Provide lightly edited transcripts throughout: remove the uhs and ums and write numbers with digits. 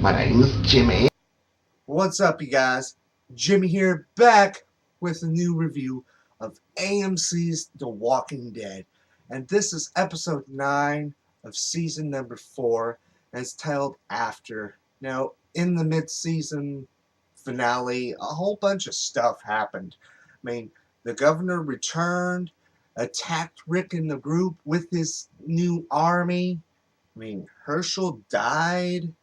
My name is Jimmy. What's up, you guys? Jimmy here, back with a new review of AMC's The Walking Dead. And this is episode 9 of season number 4, and it's titled After. Now, in the mid-season finale, a whole bunch of stuff happened. I mean, the governor returned, attacked Rick and the group with his new army. I mean, Herschel died.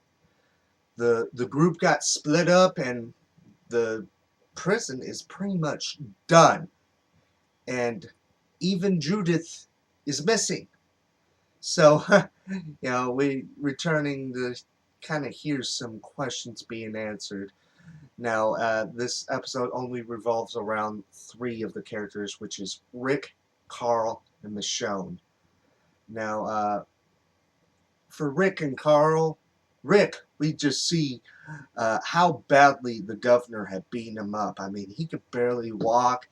The group got split up, and the prison is pretty much done. And even Judith is missing. So, we returning to kind of hear some questions being answered. Now, this episode only revolves around 3 of the characters, which is Rick, Carl, and Michonne. Now, for Rick and Carl, Rick, we just see how badly the governor had beaten him up. I mean, he could barely walk.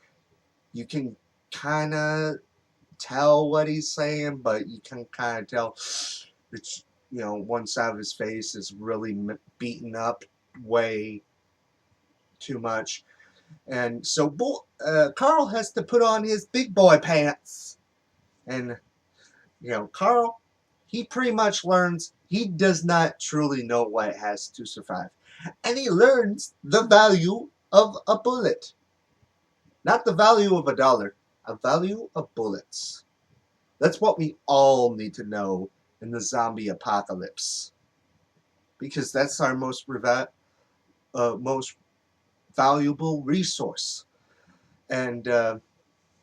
You can kind of tell what he's saying, but you can kind of tell it's, one side of his face is really beaten up way too much. And so Carl has to put on his big boy pants. And, Carl, he pretty much learns he does not truly know what it has to survive. And he learns the value of a bullet. Not the value of $1, a value of bullets. That's what we all need to know in the zombie apocalypse. Because that's our most valuable resource. And,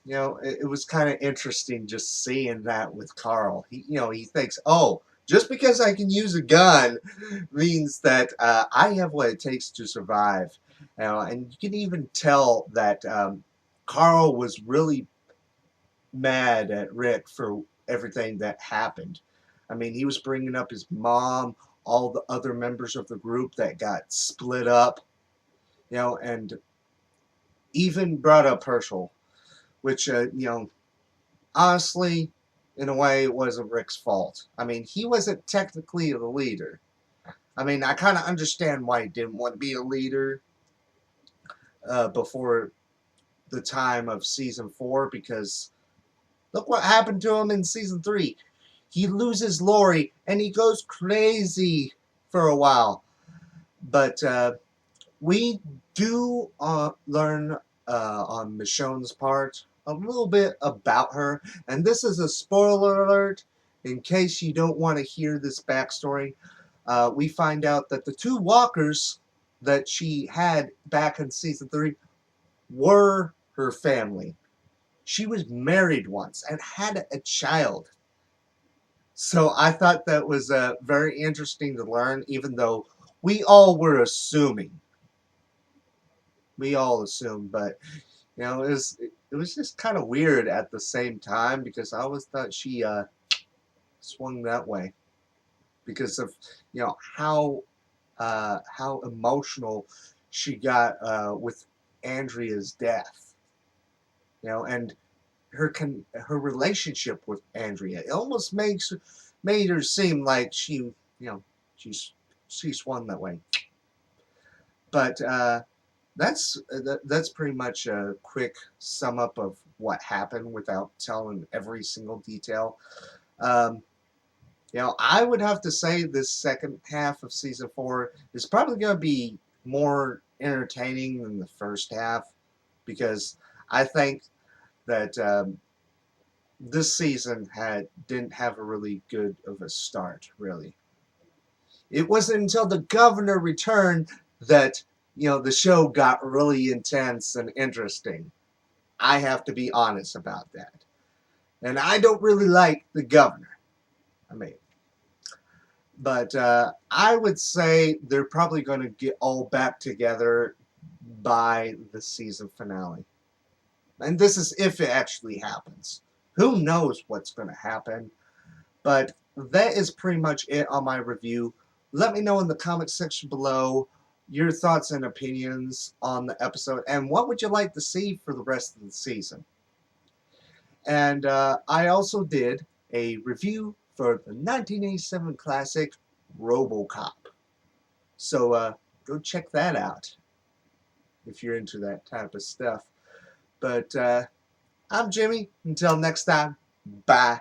it was kind of interesting just seeing that with Carl. He thinks, oh, just because I can use a gun means that I have what it takes to survive. And you can even tell that Carl was really mad at Rick for everything that happened. I mean, he was bringing up his mom, all the other members of the group that got split up, and even brought up Herschel, which, honestly, in a way, it wasn't Rick's fault. I mean, he wasn't technically the leader. I mean, I kind of understand why he didn't want to be a leader before the time of season 4, because look what happened to him in season 3. He loses Lori, and he goes crazy for a while. But we do learn on Michonne's part a little bit about her. And this is a spoiler alert in case you don't want to hear this backstory. We find out that the 2 walkers that she had back in season 3 were her family. She was married once and had a child. So I thought that was very interesting to learn, even though we all were assuming. We all assumed, but it was just kind of weird at the same time, because I always thought she swung that way because of how emotional she got with Andrea's death, and her relationship with Andrea. It almost made her seem like she swung that way. But that's pretty much a quick sum up of what happened without telling every single detail. I would have to say this second half of season 4 is probably going to be more entertaining than the first half, because I think that this season didn't have a really good of a start, really. It wasn't until the governor returned that the show got really intense and interesting. I have to be honest about that. And I don't really like the governor. I mean, but I would say they're probably going to get all back together by the season finale. And this is if it actually happens. Who knows what's going to happen? But that is pretty much it on my review. Let me know in the comment section below your thoughts and opinions on the episode, and what would you like to see for the rest of the season. And I also did a review for the 1987 classic RoboCop. So go check that out if you're into that type of stuff. But I'm Jimmy. Until next time, bye.